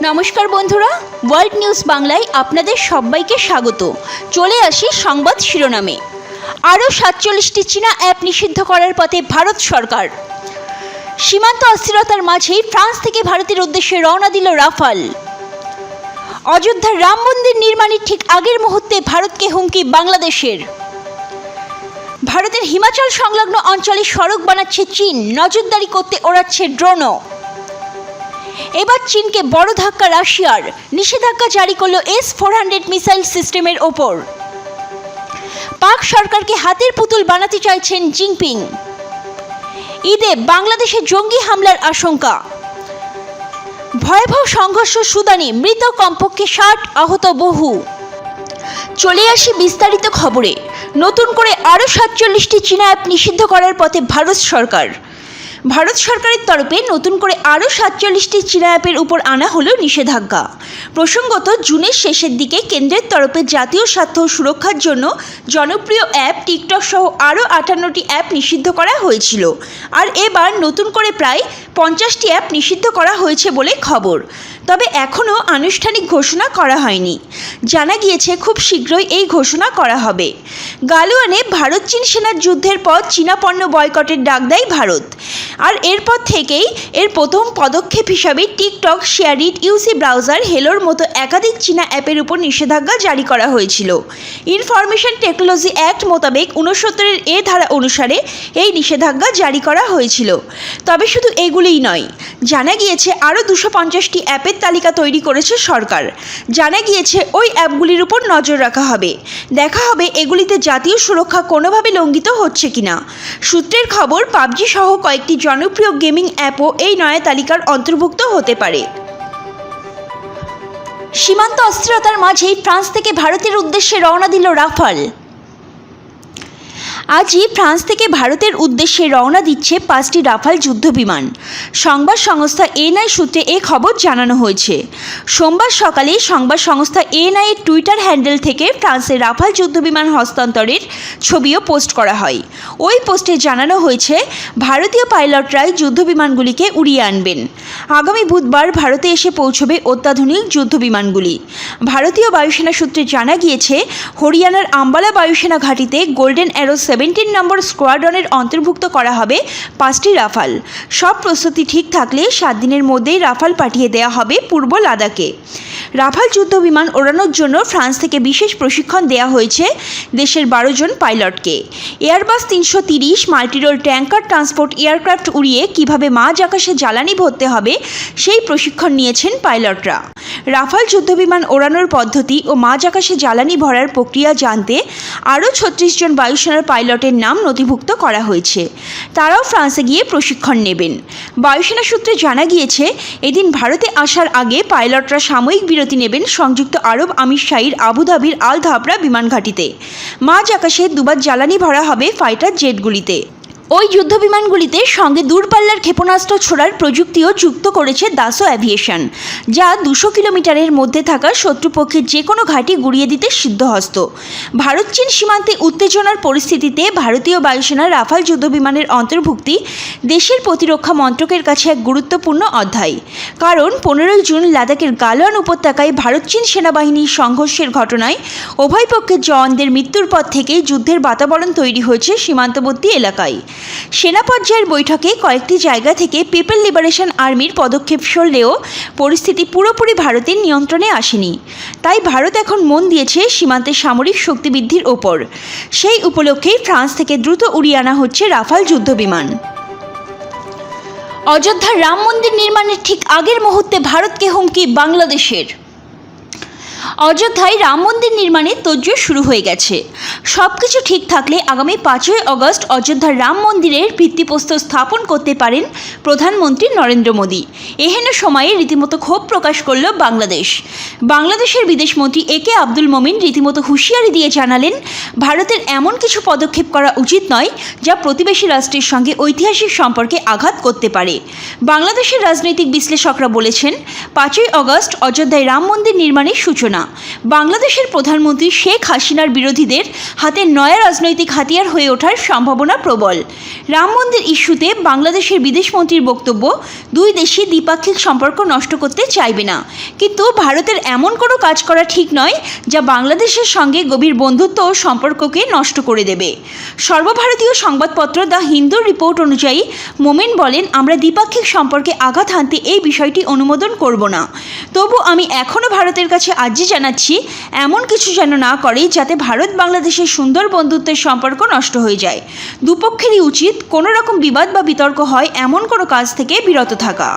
নমস্কার বন্ধুরা, world news বাংলায় আপনাদের সবাইকে স্বাগত। চলে আসি সংবাদ শিরোনামে। আরও 47টি চীনা অ্যাপ নিষিদ্ধ করার পথে ভারত সরকার। সীমান্ত অস্থিরতার মাঝেই ফ্রান্স থেকে ভারতের উদ্দেশ্যে রওনা দিল রাফাল। অযোধ্যার রাম মন্দির নির্মাণের ঠিক আগের মুহূর্তে ভারতকে হুমকি বাংলাদেশের। ভারতের হিমাচল সংলগ্ন অঞ্চলে সড়ক বানাচ্ছে চীন, নজরদারি করতে ওড়াচ্ছে ড্রোনও। এবার চীনকে বড় ধাক্কা রাশিয়ার, নিষেধাজ্ঞা জারি করল S-400 মিসাইল সিস্টেমের ওপর। পাক সরকারকে হাতের পুতুল বানাতে চাইছেন জিনপিং। ঈদে বাংলাদেশে জঙ্গি হামলার আশঙ্কা। ভয়াবহ সংঘর্ষ সুদানে, মৃত কমপক্ষে 60, আহত বহু। চলে আসি বিস্তারিত খবরে। নতুন করে আরও 47টি চীনা অ্যাপ নিষিদ্ধ করার পথে ভারত সরকার। ভারত সরকারের তরফে নতুন করে আরও 47টি চীনা অ্যাপের উপর আনা হলো নিষেধাজ্ঞা। প্রসঙ্গত, জুনের শেষের দিকে কেন্দ্রের তরফে জাতীয় স্বার্থ সুরক্ষার জন্য জনপ্রিয় অ্যাপ টিকটক সহ আরও 58টি অ্যাপ নিষিদ্ধ করা হয়েছিল। আর এবার নতুন করে প্রায় 50টি অ্যাপ নিষিদ্ধ করা হয়েছে বলে খবর। তবে এখনও আনুষ্ঠানিক ঘোষণা করা হয়নি। জানা গিয়েছে খুব শীঘ্রই এই ঘোষণা করা হবে। গালওয়ানে ভারত চীন সেনার যুদ্ধের পর চীনা পণ্য বয়কটের ডাক দেয় ভারত। আর এরপর থেকেই এর প্রথম পদক্ষেপ হিসাবে টিকটক, শেয়ারিট, ইউসি ব্রাউজার, হেলোর মতো একাধিক চীনা অ্যাপের উপর নিষেধাজ্ঞা জারি করা হয়েছিল। ইনফরমেশন টেকনোলজি অ্যাক্ট মোতাবেক 69-এর এ ধারা অনুসারে এই নিষেধাজ্ঞা জারি করা হয়েছিল। তবে শুধু এগুলিই নয়, জানা গিয়েছে আরও 250টি অ্যাপের তালিকা তৈরি করেছে সরকার। জানা গিয়েছে ওই অ্যাপগুলির উপর নজর রাখা হবে, দেখা হবে এগুলিতে জাতীয় সুরক্ষা কোনোভাবে লঙ্ঘিত হচ্ছে কিনা। সূত্রের খবর, পাবজি সহ কয়েকটি জনপ্রিয় গেমিং অ্যাপও এই নয়া তালিকার অন্তর্ভুক্ত হতে পারে। সীমান্ত অস্থিরতার মাঝেই ফ্রান্স থেকে ভারতের উদ্দেশ্যে রওনা দিল রাফাল। আজই ফ্রান্স থেকে ভারতের উদ্দেশ্যে রওনা দিচ্ছে 5টি রাফাল যুদ্ধবিমান। সংবাদ সংস্থা এএনআই সূত্রে এ খবর জানানো হয়েছে। সোমবার সকালে সংবাদ সংস্থা এএনআই এর টুইটার হ্যান্ডেল থেকে ফ্রান্সের রাফাল যুদ্ধবিমান হস্তান্তরের ছবিও পোস্ট করা হয়। ওই পোস্টে জানানো হয়েছে, ভারতীয় পাইলটরাই যুদ্ধবিমানগুলিকে উড়িয়ে আনবেন। আগামী বুধবার ভারতে এসে পৌঁছবে অত্যাধুনিক যুদ্ধবিমানগুলি। ভারতীয় বায়ুসেনা সূত্রে জানা গিয়েছে, হরিয়ানার আম্বালা বায়ুসেনা ঘাঁটিতে গোল্ডেন অ্যারো 17 নম্বর স্কোয়াড্রনের অন্তর্ভুক্ত করা হবে 5টি রাফাল। সব প্রস্তুতি ঠিক থাকলে 7 দিনের মধ্যেই রাফাল পাঠিয়ে দেওয়া হবে পূর্ব লাদাখে। রাফাল যুদ্ধবিমান ওড়ানোর জন্য ফ্রান্স থেকে বিশেষ প্রশিক্ষণ দেওয়া হয়েছে দেশের 12 জন পাইলটকে। Airbus 330 multirole tanker transport aircraft উড়িয়ে কিভাবে মাঝ আকাশে জ্বালানি ভরতে হবে সেই প্রশিক্ষণ নিয়েছেন পাইলটরা। রাফাল যুদ্ধবিমান ওড়ানোর পদ্ধতি ও মাঝ আকাশে জ্বালানি ভরার প্রক্রিয়া জানতে আরও 36 জন বায়ুসেনার পাইলটের নাম নথিভুক্ত করা হয়েছে। তারাও ফ্রান্সে গিয়ে প্রশিক্ষণ নেবেন। বায়ুসেনা সূত্রে জানা গিয়েছে, এদিন ভারতে আসার আগে পাইলটরা সাময়িক বিরতি নেবেন সংযুক্ত আরব আমিরশাহীর আবুধাবির আল ধাবরা বিমান ঘাঁটিতে। মাঝ আকাশে দুবার জ্বালানি ভরা হবে ফাইটার জেটগুলিতে। ওই যুদ্ধবিমানগুলিতে সঙ্গে দূরপাল্লার ক্ষেপণাস্ত্র ছোড়ার প্রযুক্তিও যুক্ত করেছে দাসো অ্যাভিয়েশন, যা 200 কিলোমিটারের মধ্যে থাকা শত্রুপক্ষের যে কোনো ঘাঁটি গুড়িয়ে দিতে সিদ্ধহস্ত। ভারত চীন সীমান্তে উত্তেজনার পরিস্থিতিতে ভারতীয় বায়ুসেনার রাফাল যুদ্ধবিমানের অন্তর্ভুক্তি দেশের প্রতিরক্ষা মন্ত্রকের কাছে এক গুরুত্বপূর্ণ অধ্যায়। কারণ 15 জুন লাদাখের গালওয়ান উপত্যকায় ভারত চীন সেনাবাহিনীর সংঘর্ষের ঘটনায় উভয় পক্ষের জওয়ানদের মৃত্যুর পর থেকেই যুদ্ধের বাতাবরণ তৈরি হয়েছে সীমান্তবর্তী এলাকায়। সেনা পর্যায়ের বৈঠকে কয়েকটি জায়গা থেকে পিপল লিবারেশন আর্মির পদক্ষেপ সরলেও পরিস্থিতি পুরোপুরি ভারতের নিয়ন্ত্রণে আসেনি। তাই ভারত এখন মন দিয়েছে সীমান্তে সামরিক শক্তি বৃদ্ধির ওপর। সেই উপলক্ষেই ফ্রান্স থেকে দ্রুত উড়িয়ে আনা হচ্ছে রাফাল যুদ্ধবিমান। অযোধ্যার রাম মন্দির নির্মাণের ঠিক আগের মুহূর্তে ভারতকে হুমকি বাংলাদেশের। অযোধ্যায় রাম মন্দির নির্মাণে তোড়জোড় শুরু হয়ে গেছে। সব কিছু ঠিক থাকলে আগামী 5ই আগস্ট অযোধ্যার রাম মন্দিরের ভিত্তিপ্রস্তর স্থাপন করতে পারেন প্রধানমন্ত্রী নরেন্দ্র মোদী। এহেন সময়ে রীতিমতো ক্ষোভ প্রকাশ করল বাংলাদেশ। বাংলাদেশের বিদেশমন্ত্রী একে আব্দুল মোমিন রীতিমতো হুঁশিয়ারি দিয়ে জানালেন, ভারতের এমন কিছু পদক্ষেপ করা উচিত নয় যা প্রতিবেশী রাষ্ট্রের সঙ্গে ঐতিহাসিক সম্পর্কে আঘাত করতে পারে। বাংলাদেশের রাজনৈতিক বিশ্লেষকরা বলেছেন, 5ই আগস্ট অযোধ্যায় রাম মন্দির নির্মাণের সূচনা। ঘটনা বাংলাদেশের প্রধানমন্ত্রী শেখ হাসিনার বিরোধীদের হাতে নয়া রাজনৈতিক হাতিয়ার হয়ে ওঠার সম্ভাবনা প্রবল। রাম মন্দির ইস্যুতে বাংলাদেশের বিদেশমন্ত্রীর বক্তব্য, দুই দেশই দ্বিপাক্ষিক সম্পর্ক নষ্ট করতে চাইবে না, কিন্তু ভারতের এমন কোনো কাজ করা ঠিক নয় যা বাংলাদেশের সঙ্গে গভীর বন্ধুত্ব ও সম্পর্ককে নষ্ট করে দেবে। সর্বভারতীয় সংবাদপত্র দ্য হিন্দুর রিপোর্ট অনুযায়ী মোমেন বলেন, আমরা দ্বিপাক্ষিক সম্পর্কে আঘাত হানতে এই বিষয়টি অনুমোদন করব না। তবু আমি এখনও ভারতের কাছে আর্জি জানাচ্ছি, এমন কিছু যেন না করে যাতে ভারত বাংলাদেশের সুন্দর বন্ধুত্বের সম্পর্ক নষ্ট হয়ে যায়। দুপক্ষেরই উচিত কোনো রকম বিবাদ বা বিতর্ক হয় এমন কোনো কাজ থেকে বিরত থাকা।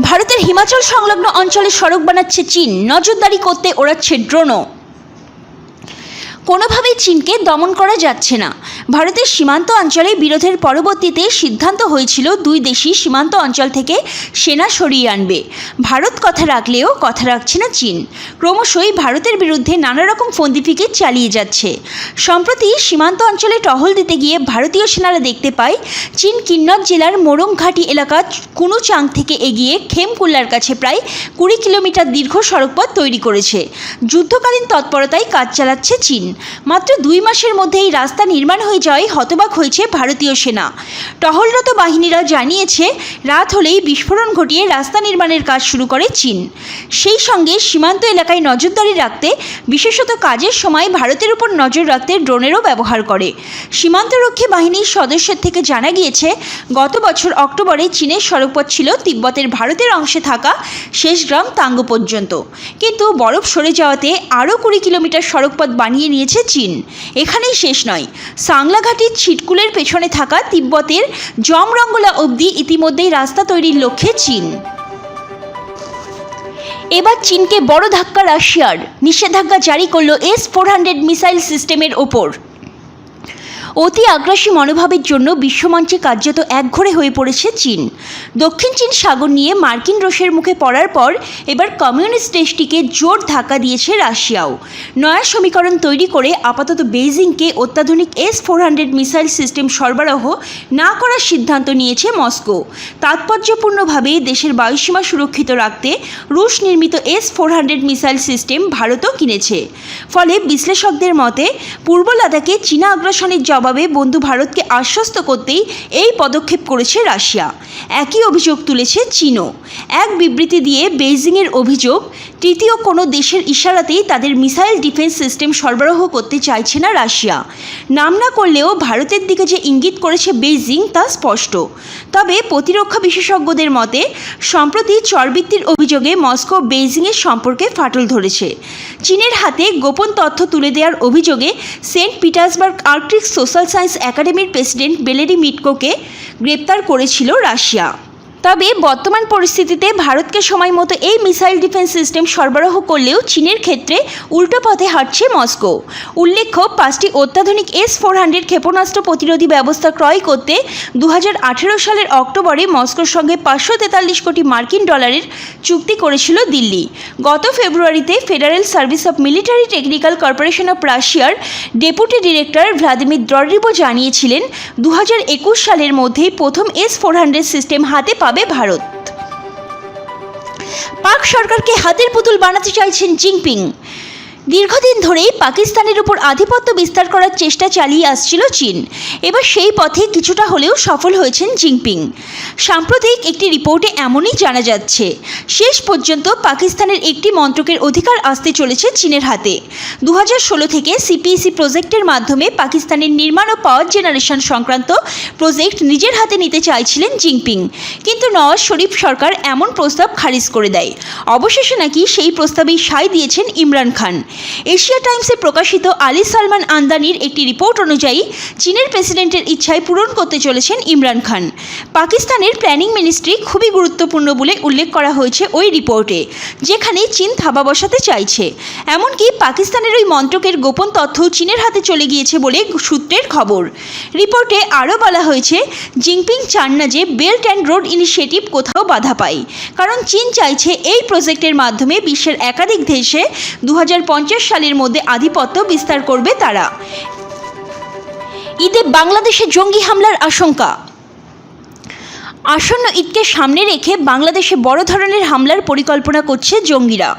ভারতের হিমাচল সংলগ্ন অঞ্চলে সড়ক বানাচ্ছে চীন, নজরদারি করতে ওড়াচ্ছে ড্রোনও। কোনোভাবেই চীনকে দমন করা যাচ্ছে না। ভারতের সীমান্ত অঞ্চলে বিরোধের পরবর্তীতে সিদ্ধান্ত হয়েছিল দুই দেশই সীমান্ত অঞ্চল থেকে সেনা সরিয়ে আনবে। ভারত কথা রাখলেও কথা রাখছে না চীন, ক্রমশই ভারতের বিরুদ্ধে নানা রকম ফন্দিফিকির চালিয়ে যাচ্ছে। সম্প্রতি সীমান্ত অঞ্চলে টহল দিতে গিয়ে ভারতীয় সেনারা দেখতে পায় চীন কিন্নর জেলার মোরংঘাটি এলাকা কুনুচাং থেকে এগিয়ে খেমকুল্লার কাছে প্রায় 20 কিলোমিটার দীর্ঘ সড়কপথ তৈরি করেছে। যুদ্ধকালীন তৎপরতায় কাজ চালাচ্ছে চীন। মাত্র 2 মাসের মধ্যেই রাস্তা নির্মাণ হয়ে যাওয়ায় হতবাক হয়েছে ভারতীয় সেনা। টহলরত বাহিনীরা জানিয়েছে, রাত হলেই বিস্ফোরণ ঘটিয়ে রাস্তা নির্মাণের কাজ শুরু করে চীন। সেই সঙ্গে সীমান্ত এলাকায় নজরদারি রাখতে, বিশেষত কাজের সময় ভারতের উপর নজর রাখতে ড্রোনেরও ব্যবহার করে। সীমান্তরক্ষী বাহিনীর সদস্যের থেকে জানা গিয়েছে, গত বছর অক্টোবরে চীনের সড়কপথ ছিল তিব্বতের ভারতের অংশে থাকা শেষ গ্রাম তাঙ্গ পর্যন্ত, কিন্তু বরফ সরে যাওয়াতে আরও 20 কিলোমিটার সড়কপথ বানিয়ে নিয়েছে চীন। এখানেই শেষ নয়, সাংলাঘাটির ছিটকুলের পেছনে থাকা তিব্বতের জমরঙ্গলা অবধি ইতিমধ্যেই রাস্তা তৈরির লক্ষ্যে চীন। এবার চীনকে বড় ধাক্কা রাশিয়ার, নিষেধাজ্ঞা জারি করল S-400 মিসাইল সিস্টেমের ওপর। অতি আগ্রাসী মনোভাবের জন্য বিশ্বমঞ্চে কার্যত একঘরে হয়ে পড়েছে চীন। দক্ষিণ চীন সাগর নিয়ে মার্কিন রোষের মুখে পড়ার পর এবার কমিউনিস্ট দেশটিকে জোর ধাক্কা দিয়েছে রাশিয়াও। নয়া সমীকরণ তৈরি করে আপাতত বেইজিংকে অত্যাধুনিক S-400 মিসাইল সিস্টেম সরবরাহ না করার সিদ্ধান্ত নিয়েছে মস্কো। তাৎপর্যপূর্ণভাবে দেশের বায়ুসীমা সুরক্ষিত রাখতে রুশ নির্মিত S-400 মিসাইল সিস্টেম ভারতও কিনেছে। ফলে বিশ্লেষকদের মতে পূর্ব লাদাখে চীনা আগ্রাসনের জবাবে বন্ধু ভারতকে আশ্বস্ত করতেই এই পদক্ষেপ করেছে রাশিয়া। একই অভিযোগ তুলেছে চীনও। এক বিবৃতি দিয়ে বেইজিংয়ের অভিযোগ, তৃতীয় কোনো দেশের ইশারাতেই তাদের মিসাইল ডিফেন্স সিস্টেম সরবরাহ করতে চাইছে না রাশিয়া। নাম না করলেও ভারতের দিকে যে ইঙ্গিত করেছে বেইজিং তা স্পষ্ট। তবে প্রতিরক্ষা বিশেষজ্ঞদের মতে সম্প্রতি চরবৃত্তির অভিযোগে মস্কো বেইজিংয়ের সম্পর্কে ফাটল ধরেছে। চীনের হাতে গোপন তথ্য তুলে দেওয়ার অভিযোগে Saint Petersburg Arctic social science একাডেমির প্রেসিডেন্ট ভ্যালেরি মিটকোকে গ্রেপ্তার করেছিল রাশিয়া। তবে বর্তমান পরিস্থিতিতে ভারতকে সময় মতো এই মিসাইল ডিফেন্স সিস্টেম সরবরাহ করলেও চীনের ক্ষেত্রে উল্টো পথে হাঁটছে মস্কো। উল্লেখ্য, 5টি অত্যাধুনিক S-400 ক্ষেপণাস্ত্র প্রতিরোধী ব্যবস্থা ক্রয় করতে 2018 সালের অক্টোবরে মস্কোর সঙ্গে 543 কোটি মার্কিন ডলারের চুক্তি করেছিল দিল্লি। গত ফেব্রুয়ারিতে federal service of military technical corporation of রাশিয়ার ডেপুটি ডিরেক্টর ভ্লাদিমির দ্ররিবো জানিয়েছিলেন, 2021 সালের মধ্যেই প্রথম S-400 সিস্টেম হাতে পাবে ভারত। পাক সরকারকে হাতের পুতুল বানাতে চাইছেন জিনপিং। দীর্ঘদিন ধরেই পাকিস্তানের উপর আধিপত্য বিস্তার করার চেষ্টা চালিয়ে আসছিল চীন। এবার সেই পথে কিছুটা হলেও সফল হয়েছেন জিনপিং। সাম্প্রতিক একটি রিপোর্টে এমনই জানা যাচ্ছে, শেষ পর্যন্ত পাকিস্তানের একটি মন্ত্রকের অধিকার আসতে চলেছে চীনের হাতে। 2016 থেকে CPEC প্রজেক্টের মাধ্যমে পাকিস্তানের নির্মাণ ও পাওয়ার জেনারেশন সংক্রান্ত প্রজেক্ট নিজের হাতে নিতে চাইছিলেন জিনপিং, কিন্তু নওয়াজ শরীফ সরকার এমন প্রস্তাব খারিজ করে দেয়। অবশেষে নাকি সেই প্রস্তাবেই সায় দিয়েছেন ইমরান খান। এশিয়া টাইমসে প্রকাশিত আলী সালমান আন্দানির একটি রিপোর্ট অনুযায়ী চীনের প্রেসিডেন্টের ইচ্ছায় পূরণ করতে চলেছেন ইমরান খান। পাকিস্তানের প্ল্যানিং মিনিস্ট্রি খুবই গুরুত্বপূর্ণ বলে উল্লেখ করা হয়েছে ওই রিপোর্টে, যেখানে চীন থাবা বসাতে চাইছে। এমনকি পাকিস্তানের ওই মন্ত্রকের গোপন তথ্য চীনের হাতে চলে গিয়েছে বলে সূত্রের খবর। রিপোর্টে আরও বলা হয়েছে, জিনপিং চান না যে বেল্ট অ্যান্ড রোড ইনিশিয়েটিভ কোথাও বাধা পায়, কারণ চীন চাইছে এই প্রজেক্টের মাধ্যমে বিশ্বের একাধিক দেশে 2050 সালের মধ্যে আধিপত্য বিস্তার করবে তারা। ঈদে বাংলাদেশে জঙ্গি হামলার আশঙ্কা। আসন্ন ঈদকে সামনে রেখে বাংলাদেশে বড় ধরনের হামলার পরিকল্পনা করছে জঙ্গিরা।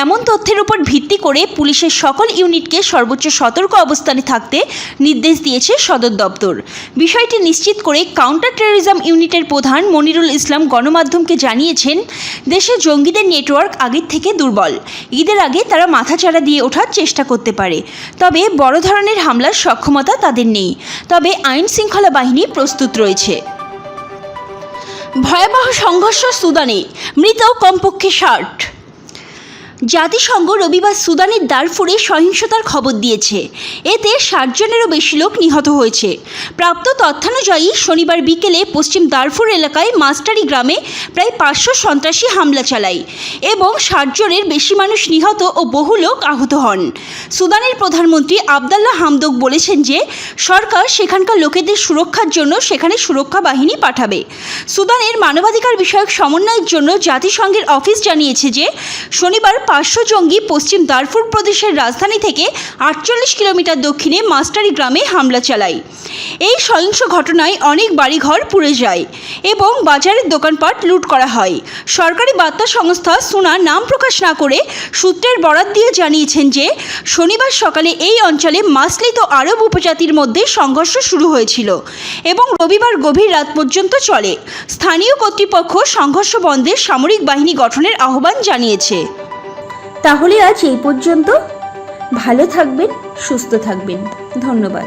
এমন তথ্যের উপর ভিত্তি করে পুলিশের সকল ইউনিটকে সর্বোচ্চ সতর্ক অবস্থানে থাকতে নির্দেশ দিয়েছে সদর দপ্তর। বিষয়টি নিশ্চিত করে কাউন্টার টেররিজম ইউনিটের প্রধান মনিরুল ইসলাম গণমাধ্যমকে জানিয়েছেন, দেশে জঙ্গিদের নেটওয়ার্ক আগের থেকে দুর্বল। ঈদের আগে তারা মাথাচাড়া দিয়ে ওঠার চেষ্টা করতে পারে, তবে বড় ধরনের হামলার সক্ষমতা তাদের নেই। তবে আইন শৃঙ্খলা বাহিনী প্রস্তুত রয়েছে। ভয়াবহ সংঘর্ষ সুদানে, মৃত কমপক্ষে 60। জাতিসংঘ রবিবার সুদানের দারফুরে সহিংসতার খবর দিয়েছে। এতে 60 জনেরও বেশি লোক নিহত হয়েছে। প্রাপ্ত তথ্যানুযায়ী শনিবার বিকেলে পশ্চিম দারফুর এলাকায় মাস্টারি গ্রামে প্রায় 500 সন্ত্রাসী হামলা চালায় এবং 60 জনের বেশি মানুষ নিহত ও বহু লোক আহত হন। সুদানের প্রধানমন্ত্রী আবদাল্লাহ হামদোক বলেছেন যে সরকার সেখানকার লোকেদের সুরক্ষার জন্য সেখানে সুরক্ষা বাহিনী পাঠাবে। সুদানের মানবাধিকার বিষয়ক সমন্বয়ের জন্য জাতিসংঘের অফিস জানিয়েছে যে শনিবার 500 জঙ্গি পশ্চিম দারফুর প্রদেশের রাজধানী থেকে 48 কিলোমিটার দক্ষিণে মাস্টারি গ্রামে হামলা চালায়। এই সহিংস ঘটনায় অনেক বাড়িঘর পুড়ে যায় এবং বাজারের দোকানপাট লুট করা হয়। সরকারি বার্তা সংস্থা সুনা নাম প্রকাশ না করে সূত্রের বরাত দিয়ে জানিয়েছেন যে শনিবার সকালে এই অঞ্চলে মাসলিত আরব উপজাতির মধ্যে সংঘর্ষ শুরু হয়েছিল এবং রবিবার গভীর রাত পর্যন্ত চলে। স্থানীয় কর্তৃপক্ষ সংঘর্ষ বন্ধে সামরিক বাহিনী গঠনের আহ্বান জানিয়েছে। তাহলে আজ এই পর্যন্ত। ভালো থাকবেন, সুস্থ থাকবেন। ধন্যবাদ।